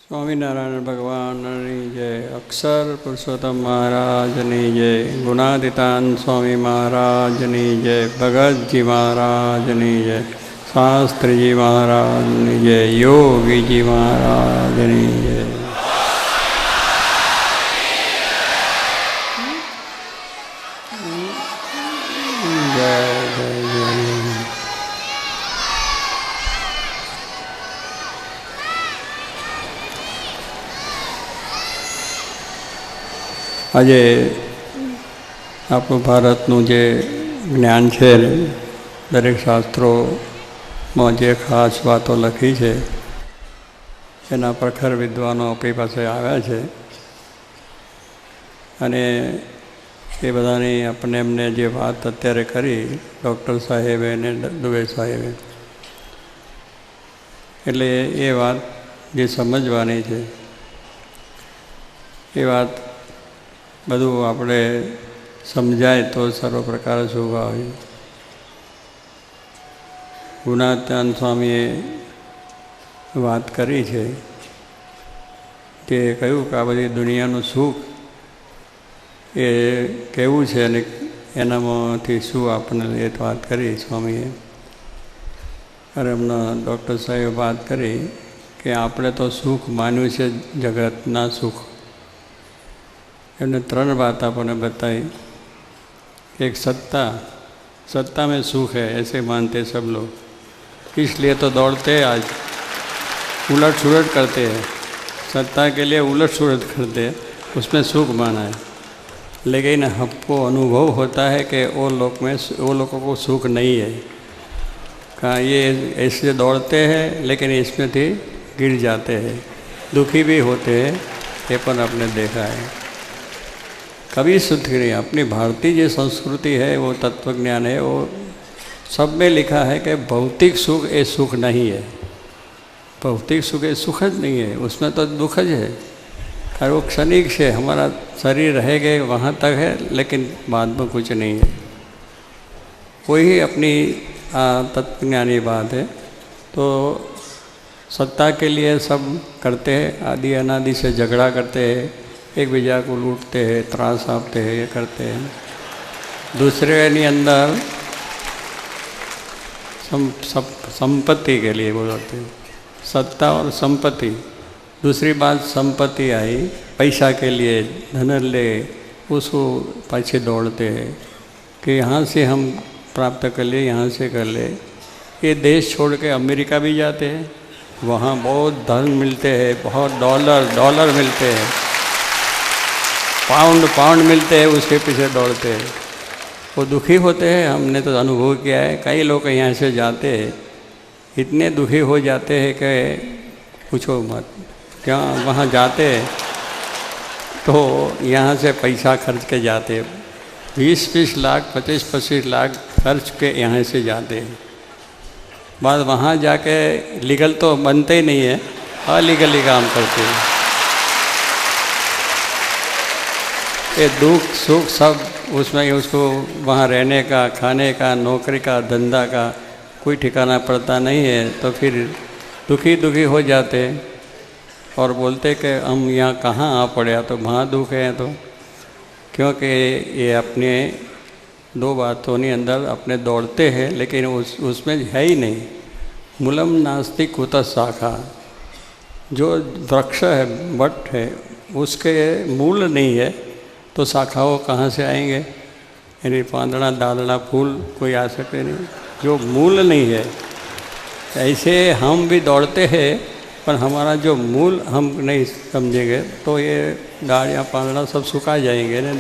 स्वामीनारायण भगवाननी जय। अक्षर पुरुषोत्तम महाराजनी जय। गुणातीतान स्वामी महाराजनी जय। भगत जी महाराजनी जय। शास्त्री जी महाराजनी जय। योगी जी महाराजनी जय। આજે આપણું ભારતનું જે જ્ઞાન છે, દરેક શાસ્ત્રોમાં જે ખાસ વાતો લખી છે એના પ્રખર વિદ્વાનો આપણી પાસે આવ્યા છે અને એ બધાની આપણને એમને જે વાત અત્યારે કરી ડૉક્ટર સાહેબે અને દુબે સાહેબે, એટલે એ વાત જે સમજવાની છે એ વાત બધું આપણે સમજાય તો સર્વ પ્રકાર શુભ આવે. ગુણાતીતાન સ્વામીએ વાત કરી છે કે કહ્યું કે આ બધી દુનિયાનું સુખ એ કેવું છે અને એનામાંથી શું આપણને એ વાત કરી સ્વામીએ. અને એમના ડૉક્ટર સાહેબે વાત કરી કે આપણે તો સુખ માન્યું છે જગતના સુખ. एमने 3 बात आपने बताई. एक सत्ता में सुख है ऐसे मानते सब लोग, इसलिए तो दौड़ते हैं, आज उलट सुलट करते हैं, सत्ता के लिए उलट सुलट करते हैं, उसमें सुख माना है. लेकिन हमको अनुभव होता है कि वो लोगों को सुख नहीं है. कहाँ ये ऐसे दौड़ते हैं लेकिन इसमें भी गिर जाते हैं, दुखी भी होते हैं, ये पर आपने देखा है. कभी सुख नहीं. अपनी भारतीय जो संस्कृति है वो तत्वज्ञान है, वो सब में लिखा है कि भौतिक सुख ये सुख नहीं है. भौतिक सुख ये सुख ज नहीं है, उसमें तो दुख ज है. और वो क्षणिक से हमारा शरीर रहेगा वहाँ तक है, लेकिन बाद में कुछ नहीं है. कोई ही अपनी तत्वज्ञानी बात है. तो सत्ता के लिए सब करते हैं, आदि अनादि से झगड़ा करते हैं, एक बीजा को लूटते हैं, त्रास आपते हैं, ये करते हैं. दूसरे के अंदर संपत्ति के लिए बोलते हैं, सत्ता और संपत्ति. दूसरी बात संपत्ति आई, पैसा के लिए धन ले उसको पीछे दौड़ते हैं कि यहाँ से हम प्राप्त कर ले, यहाँ से कर ले. ये देश छोड़ के अमेरिका भी जाते हैं, वहाँ बहुत धन मिलते हैं, बहुत डॉलर मिलते हैं, पाउंड मिलते हैं, उसके पीछे दौड़ते हैं. वो दुखी होते हैं. हमने तो अनुभव किया है, कई लोग यहाँ से जाते हैं इतने दुखी हो जाते हैं कि पूछो मत. क्या वहाँ जाते हैं तो यहाँ से पैसा खर्च के जाते हैं, 20-20 लाख 25-25 लाख खर्च के यहाँ से जाते हैं. बाद वहाँ जाके लीगल तो बनते ही नहीं है, अलीगली काम करते हैं. ये दुख सुख सब उसमें, उसको वहाँ रहने का, खाने का, नौकरी का, धंधा का कोई ठिकाना पड़ता नहीं है. तो फिर दुखी हो जाते और बोलते कि हम यहाँ कहाँ आ पड़े, तो वहाँ दुख है. तो क्योंकि ये अपने 2 बातों के अंदर अपने दौड़ते हैं, लेकिन उसमें है ही नहीं. मूलम नास्ति कुतः शाखा. जो वृक्ष है, वट है, उसके मूल नहीं है तो शाखाओं कहाँ से आएंगे. यानी पांदड़ा दादड़ा फूल कोई आ सकते नहीं, जो मूल नहीं है. ऐसे हम भी दौड़ते हैं, पर हमारा जो मूल हम नहीं समझेंगे तो ये डालियाँ पांदड़ा सब सुखा जाएंगे ना.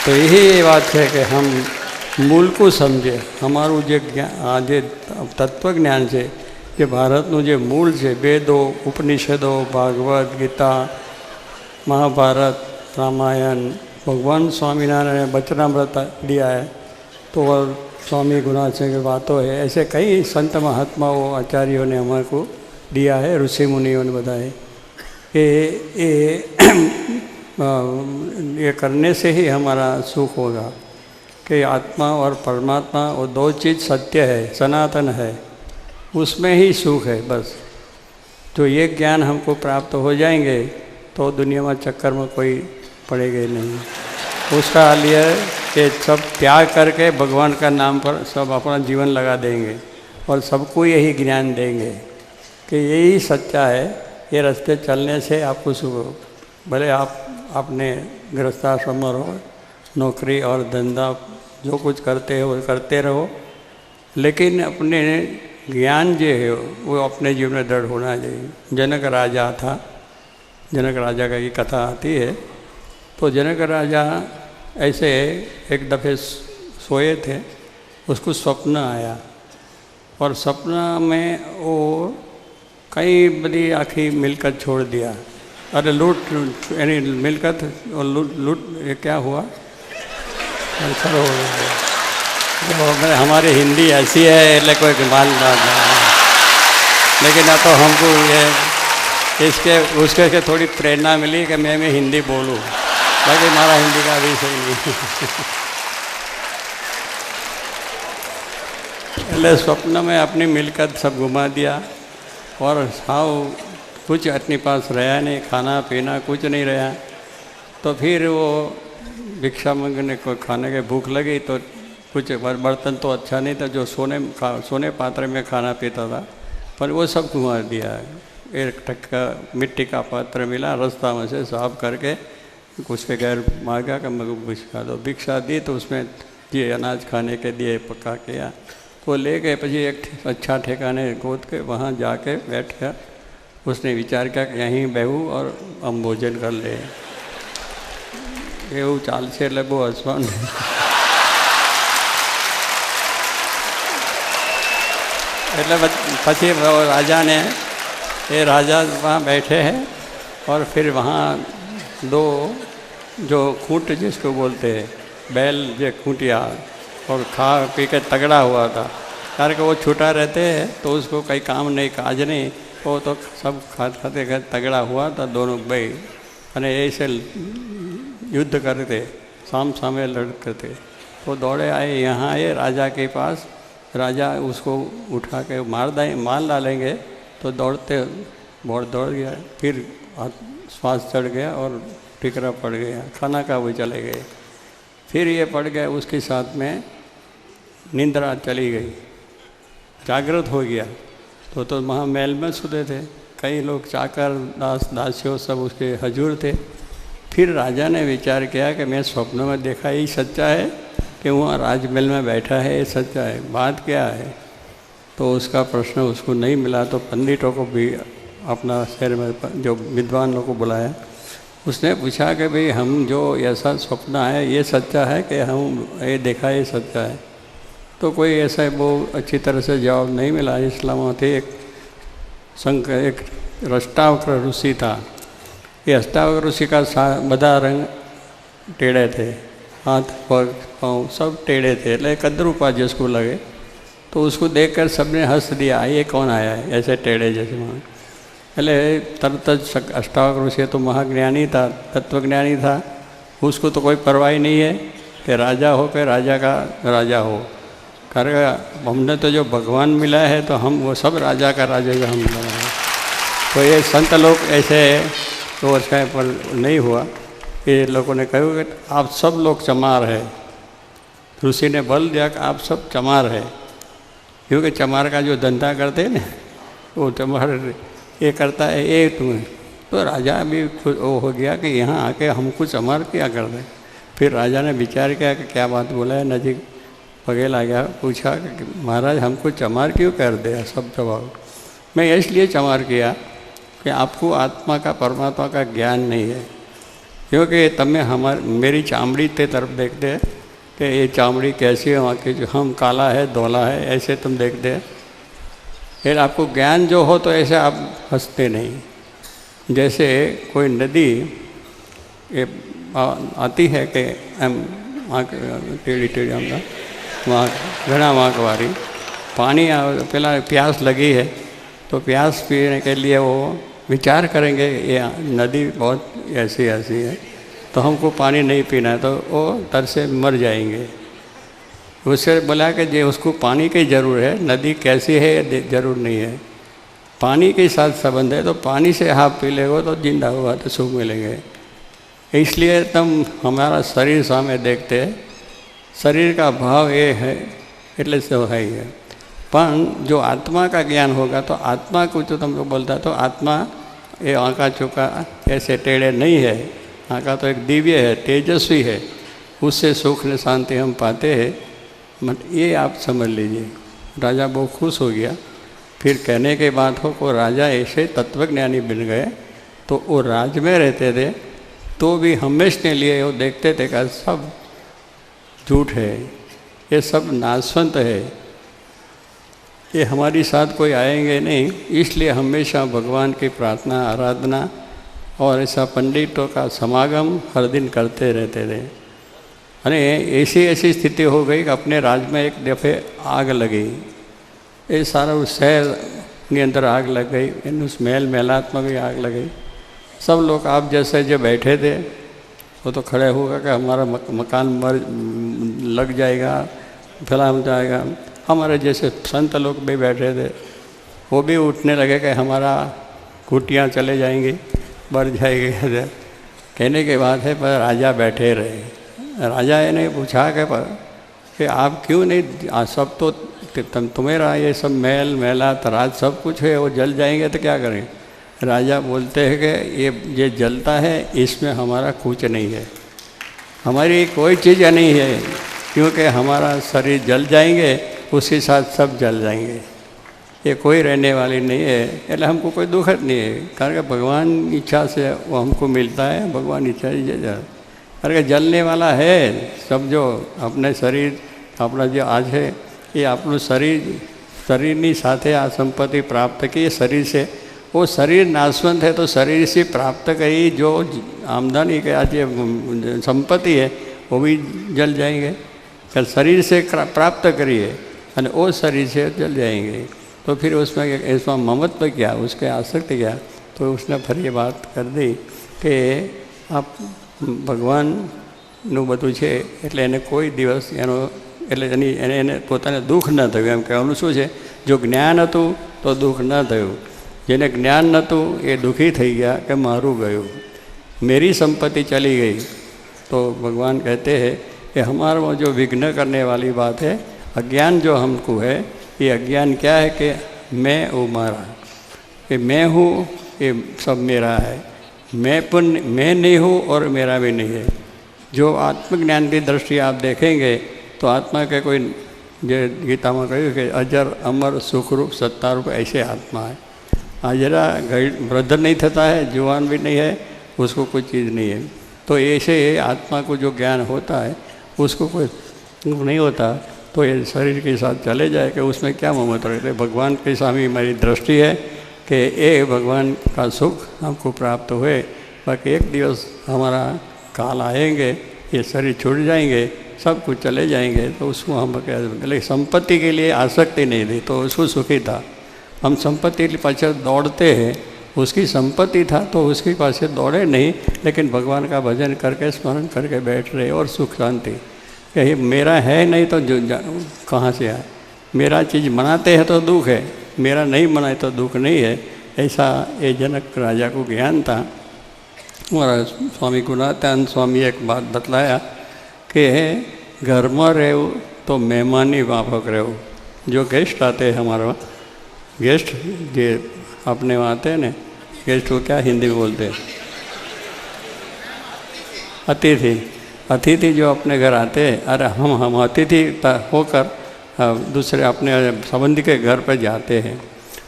तो यही बात है कि हम मूल को समझे. हमाરું જે આજે તત્વજ્ઞાન છે, જે ભારતનું જે મૂળ છે, વેદો, ઉપનિષદો, ભાગવત ગીता, महाभारत, रामायण, भगवान स्वामीनारायण ने वचनामृत दिया है, तो वह स्वामी गुणाचरण की बातों है. ऐसे कई संत महात्माओं आचार्यों ने हमारे को दिया है, ऋषि मुनियों ने बताया कि ये करने से ही हमारा सुख होगा. कि आत्मा और परमात्मा वो 2 चीज़ सत्य है, सनातन है. उसमें ही सुख है बस। तो ये ज्ञान हमको प्राप्त हो जाएंगे तो दुनिया में चक्कर में कोई पड़ेगा ही नहीं। उसका लिए कि सब त्याग करके भगवान का नाम पर सब अपना जीवन लगा देंगे और सबको यही ज्ञान देंगे कि यही सच्चा है। ये रास्ते चलने से आपको सुख, भले आप अपने गृहस्थाश्रम में रहो, नौकरी और धंधा जो कुछ करते हो वो करते रहो, लेकिन अपने ज्ञान जो है वो अपने जीवन में दृढ़ होना चाहिए। जनक राजा था, जनक राजा का ये कथा आती है। तो जनक राजा ऐसे एक दफ़े सोए थे, उसको स्वप्न आया और सपना में वो कई बड़ी आँखें मिलकर छोड़ दिया। अरे लूट यानी मिलकर और लूट ये क्या हुआ, हो गया। तो हमारी हिंदी ऐसी है એટલે कोई कमाल बात नहीं, लेकिन अब तो हमको ये इसके उसके से थोड़ी प्रेरणा मिली कि मैं हिंदी बोलूँ, बाकी हमारा हिंदी का भी सही नहीं। એટલે स्वप्न में अपनी मिलकत सब घुमा दिया और साव कुछ अपने पास रहा नहीं, खाना पीना कुछ नहीं रहा। तो फिर वो भिक्षा मांगने को खाने की भूख लगी तो कुछ बर्तन तो अच्छा नहीं था, जो सोने पात्र में खाना पीता था, पर वो सब घुमा दिया। एक टक्का मिट्टी का पात्र मिला, रास्ता में से साफ करके उसके घर मांगा कि मगु भिक्षा दो। भिक्षा दी तो उसमें ये अनाज खाने के दिए, पका किया, वो ले गए। पीछे एक अच्छा ठिकाने गोद के वहाँ जाके बैठ गया। उसने विचार किया कि यहीं बेहूँ और हम भोजन कर ले। એવું ચાલશે એટલે બહુ હસવાનું। એટલે પછી राजा ने, ये राजा वहाँ बैठे हैं और फिर वहाँ दो जो खूंट जिसको बोलते हैं बैल जो खूंटिया और खा पी के तगड़ा हुआ था, कारण कि वो छूटा रहते हैं तो उसको कहीं काम नहीं काज नहीं, वो तो सब खाते खाते तगड़ा हुआ था। दोनों भाई अने ऐसे युद्ध करते, साम सामे लड़ते थे। तो दौड़े आए, यहाँ आए राजा के पास। राजा उसको उठा के मार डालेंगे तो दौड़ते दौड़ गया, फिर श्वास चढ़ गया और टिकरा पड़ गया, खाना का वो चले गए। फिर ये पड़ गया, उसके साथ में निंद्रा चली गई, जागृत हो गया। तो महामहल में सोते थे, कई लोग चाकर दास दासियों सब उसके हजूर थे। फिर राजा ने विचार किया कि मैं स्वप्न में देखा यही सच्चा है कि वहाँ राजमहल में बैठा है, ये सच्चा है, बात क्या है। तो उसका प्रश्न उसको नहीं मिला। तो पंडितों को भी अपना शहर में जो विद्वान लोगों को बुलाया, उसने पूछा कि भाई हम जो ऐसा स्वप्न है ये सच्चा है कि हम ये देखा ये सच्चा है। तो कोई ऐसा वो अच्छी तरह से जवाब नहीं मिला। इस्लाम में एक अष्टावक्र ऋषि था। ये अष्टावक्र ऋषि का बधा रंग टेढ़े थे, हाथ पग पाँव सब टेढ़े थे, એટલે कद्रूपा जिसको लगे। तो उसको देखकर सबने हंस दिया, ये कौन आया है ऐसे टेढ़े जैसे वहाँ। એટલે तरत अष्टावक्र ऋषि तो महाज्ञानी था, तत्वज्ञानी था, उसको तो कोई परवाह ही नहीं है कि राजा हो कि राजा का राजा हो। कारण हमने तो जो भगवान मिला है तो हम वो सब राजा का राजा का हम मिला है। तो ये संत लोग ऐसे तो उसका पर नहीं हुआ। ये लोगों ने कहा कि आप सब लोग चमार है। ऋषि ने बल दिया कि आप सब चमार है, क्योंकि चमार का जो धंधा करते हैं ना, वो चमार ये करता है, ये तुम्हें। तो राजा भी वो हो गया कि यहाँ आके हमको चमार क्या कर दे। फिर राजा ने विचार किया कि क्या बात बोला है, नजीक पगे ला गया, पूछा कि महाराज हमको चमार क्यों कर दिया। सब जवाब मैं इसलिए चमार किया कि आपको आत्मा का परमात्मा का ज्ञान नहीं है, क्योंकि तमें मेरी चामड़ी के तरफ देखते हैं कि ये चामड़ी कैसी है, वहाँ की जो हम काला है धोला है ऐसे तुम देखते हैं। फिर आपको ज्ञान जो हो तो ऐसे आप हंसते नहीं। जैसे कोई नदी ये आती है कि एम टेढ़ी टेढ़ी हमला वहाँ घना वाँकवारी पानी पहला प्यास लगी है तो प्यास पीने के लिए वो विचार करेंगे ये नदी बहुत ऐसी ऐसी है तो हमको पानी नहीं पीना है, तो वो तर से मर जाएंगे। उससे बोला कि जो उसको पानी की ज़रूर है, नदी कैसी है ज़रूर नहीं है, पानी के साथ संबंध है, तो पानी से आप पी लेगो तो जिंदा हुआ तो सुख मिलेंगे। इसलिए तुम हमारा शरीर सामने देखते हैं, शरीर का भाव ये है એટલે से है ही है। पर जो आत्मा का ज्ञान होगा तो आत्मा को जो तुमको बोलता है तो आत्मा ये आँका चुका ऐसे टेढ़े नहीं है, आँका तो एक दिव्य है, तेजस्वी है, उससे सुख ने शांति हम पाते हैं। मत ये आप समझ लीजिए। राजा बहुत खुश हो गया। फिर कहने के बाद हो को राजा ऐसे तत्वज्ञानी बन गए, तो वो राज में रहते थे तो भी हमेशा लिए वो देखते थे कि सब झूठ है, ये सब नाशवंत है, ये हमारी साथ कोई आएंगे नहीं, इसलिए हमेशा भगवान की प्रार्थना आराधना और ऐसा पंडितों का समागम हर दिन करते रहते थे। अरे ऐसी स्थिति हो गई कि अपने राज्य में एक दफ़े आग लगी, ये सारा उस शहर के अंदर आग लग गई, उस महल महलात में भी आग लग गई। सब लोग आप जैसे जो बैठे थे वो तो खड़े होगा कि हमारा मकान लग जाएगा, फैला हो जाएगा। हमारे जैसे संत लोग भी बैठे थे वो भी उठने लगे कि हमारा कुटियाँ चले जाएंगी, बढ़ जाएगी। कहने के बाद है पर राजा बैठे रहे। राजा ने पूछा कि आप क्यों नहीं, सब तो तुम्हारा ये सब महल महला तराज सब कुछ है, वो जल जाएंगे तो क्या करें। राजा बोलते हैं कि ये जलता है, इसमें हमारा कुछ नहीं है, हमारी कोई चीज़ नहीं है, क्योंकि हमारा शरीर जल जाएंगे उसके साथ सब जल जाएंगे, ये कोई रहने वाली नहीं है। એટલે हमको कोई दुखद नहीं है, कारण कि भगवान इच्छा से वो हमको मिलता है, भगवान इच्छा से कारण कि जलने वाला है सब। जो अपने शरीर अपना जो आज है ये આપણું શરીરની સાથે આ સંપત્તિ પ્રાપ્ત की शरीर से, वो शरीर नाशवंत है तो शरीर से प्राप्त करी जो आमदनी के आज संपत्ति है वो भी जल जाएंगे। कल शरीर से प्राप्त करिए और वो शरीर से जल जाएंगे, तो फिर उसमें ममत्व क्या, उसके आसक्ति क्या। तो उसने फिर ये बात कर दी कि आप ભગવાનનું બધું છે એટલે એને કોઈ દિવસ એનો એટલે એને પોતાને દુઃખ ન થયું, એમ કહેવાનું શું છે, જો જ્ઞાન હતું તો દુઃખ ન થયું, જેને જ્ઞાન નહોતું એ દુઃખી થઈ ગયા કે મારું ગયું, मेरी संपत्ति चली गई। तो भगवान कहते हैं कि हमारे में जो विघ्न करने वाली बात है, अज्ञान जो हमको है, ये अज्ञान क्या है कि मैं वो मारा, कि मैं हूँ ये सब मेरा है, मैं नहीं हूँ और मेरा भी नहीं है। जो आत्मज्ञान की दृष्टि आप देखेंगे तो आत्मा के कोई जो गीता में कहूँ कि अजर अमर सुखरूप सत्तारूप ऐसे आत्मा है। जरा वृद्ध नहीं थता है, जुआन भी नहीं है, उसको कोई चीज़ नहीं है। तो ऐसे आत्मा को जो ज्ञान होता है उसको कोई नहीं होता, तो ये शरीर के साथ चले जाए कि उसमें क्या ममत्व रहते। भगवान के सामने मेरी दृष्टि है कि ये भगवान का सुख हमको प्राप्त हुए, बाकी एक दिवस हमारा काल आएंगे, ये शरीर छूट जाएंगे, सब कुछ चले जाएंगे, तो उसको हम लेकिन संपत्ति के लिए आसक्ति नहीं थी तो उसको सुखी था। हम संपत्ति के पाछे दौड़ते हैं, उसकी संपत्ति था तो उसके पासे दौड़े नहीं, लेकिन भगवान का भजन करके स्मरण करके बैठ रहे और सुख शांति। कहीं मेरा है नहीं तो कहाँ से आए, मेरा चीज़ मनाते हैं तो दुख है, मेरा नहीं मनाए तो दुख नहीं है। ऐसा ये जनक राजा को ज्ञान था। और स्वामी गुणात्यानंद स्वामी एक बात बतलाया कि घर में रहो तो मेहमानी माफक रहो। जो गेस्ट आते हैं हमारा, गेस्ट जो अपने वहाँ आते हैं ना, गेस्ट को क्या हिंदी में बोलते हैं, अतिथि। अतिथि जो अपने घर आते हैं, अरे हम अतिथि होकर दूसरे अपने संबंधी के घर पर जाते हैं,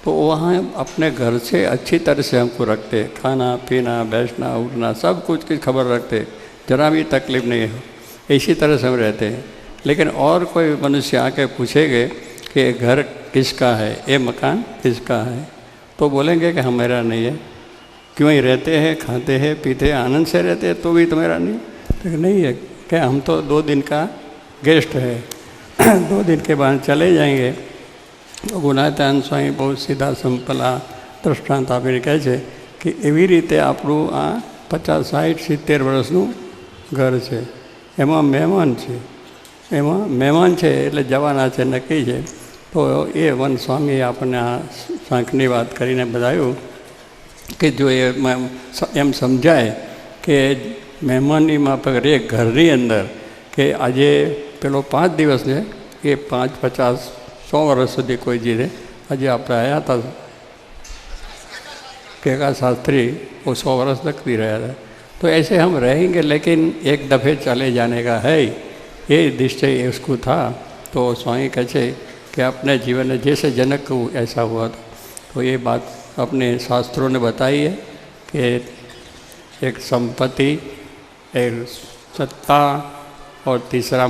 तो वहाँ अपने घर से अच्छी तरह से हमको रखते, खाना पीना बैठना उठना सब कुछ की खबर रखते, जरा भी तकलीफ़ नहीं है, इसी तरह से हम रहते हैं। लेकिन और कोई मनुष्य आके पूछेंगे कि घर किसका है, ये मकान किसका है, तो बोलेंगे कि हमारा नहीं है। क्यों ही रहते हैं, खाते हैं पीते हैं आनंद से रहते हैं, तो भी तुम्हारा नहीं, तो नहीं है क्या, हम तो 2 दिन का गेस्ट है 2 दिन के बाद चले जाएंगे। तो ગુણાત્યાનંદ સ્વામી બહુ સીધા સિમ્પલ આ દૃષ્ટાંત આપીને કહે છે કે એવી રીતે આપણું આ 50, 60, 70 વર્ષનું ઘર છે, એમાં મહેમાન છે, એમાં મહેમાન છે એટલે જવાના છે, નક્કી છે. તો એ વન સ્વામીએ આપણને આ શાંખની વાત કરીને બતાવ્યું કે જો એમ સમજાય કે મહેમાનની માફક રે ઘરની અંદર કે આજે પેલો 5 દિવસ છે એ 5, 50, 100 વર્ષ સુધી કોઈ જીરે. આજે આપણે આવ્યા હતા केका शास्त्री वो 100 वर्ष तक भी रहा था. तो ऐसे हम रहेंगे, लेकिन एक दफ़े चले जाने का है, ये निश्चय उसको था. तो स्वामी कहते कि अपने जीवन में जैसे जनक को ऐसा हुआ था. तो ये बात अपने शास्त्रों ने बताई है कि एक संपत्ति, एक सत्ता और तीसरा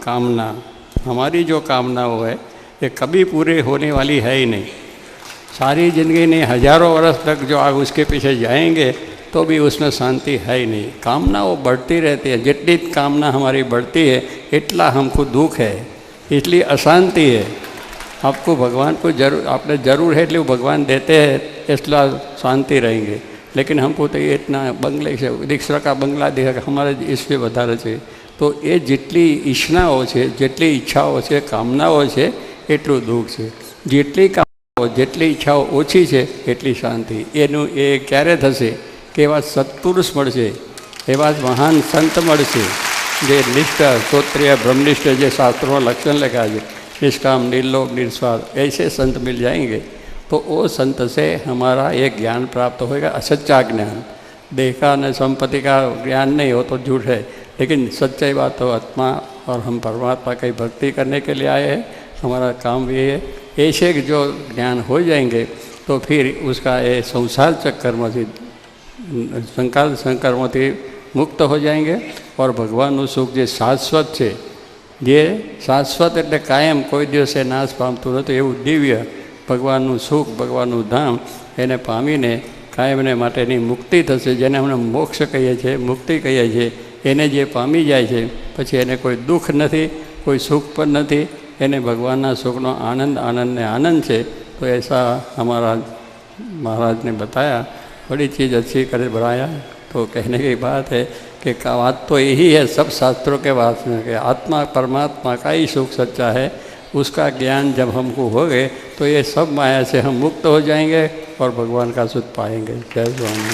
कामना. हमारी जो कामनाओं है ये कभी पूरे होने वाली है ही नहीं. सारी ज़िंदगी नहीं, हज़ारों वर्ष तक जो आग उसके पीछे जाएंगे तो भी उसमें शांति है ही नहीं. कामनाओं बढ़ती रहती है. जितनी कामना हमारी बढ़ती है इतना हमको दुख है, इसलिए अशांति है. आपको भगवान को जरूर, आपने ज़रूर है इसलिए भगवान देते हैं, इसलिए शांति रहेंगे. लेकिन हमको तो ये इतना बंगले से रिक्शा का बंगला देखा हमारे इससे વધારે છે. તો એ જેટલી ઈચ્છાઓ છે, જેટલી ઈચ્છાઓ છે, કામનાઓ છે, એટલું દુઃખ છે. જેટલી જેટલી ઈચ્છાઓ ઓછી છે એટલી શાંતિ. એનું એ ક્યારે થશે કે એવા સત્પુરુષ મળશે, એવા મહાન સંત મળશે જે નિષ્ઠ, श्रोत्रिय, ब्रह्मनिष्ठ, જે શાસ્ત્રોમાં लक्षण लिखा है, निष्काम, निर्लोभ, निस्वार्थ, ऐसे संत मिल जाएंगे. तो वो संत से हमारा एक ज्ञान प्राप्त होगा, असच्चा ज्ञान. देखा न संपत्ति का ज्ञान नहीं हो तो झूठ है, लेकिन सच्चाई बात हो आत्मा और हम परमात्मा की भक्ति करने के लिए आए हैं. हमारा काम भी है. ऐसे जो ज्ञान हो जाएंगे तो फिर उसका ये संसार चक्कर में संकर में मुक्त हो जाएंगे. और भगवान सुख जो शाश्वत है, ये शाश्वत એટલે કાયમ કોઈ દિવસે નાશ પામતું નથી, એવું દિવ્ય ભગવાનનું સુખ, ભગવાનનું ધામ એને પામીને કાયમને માટેની મુક્તિ થશે. જેને આપણે મોક્ષ કહીએ છીએ, મુક્તિ કહીએ છીએ, એને જે પામી જાય છે પછી એને કોઈ દુઃખ નથી, કોઈ સુખ પણ નથી. એને ભગવાનના સુખનો आनंद ने आनंद है. तो ऐसा हमारा महाराज ने बताया. बड़ी चीज़ अच्छी करे बढ़ाया. तो कहने की बात है कि बात तो यही है सब शास्त्रों के बात में कि आत्मा परमात्मा का ही सुख सच्चा है. उसका ज्ञान जब हमको हो गए तो ये सब माया से हम मुक्त हो जाएंगे और भगवान का सुख पाएंगे. जय स्वामी.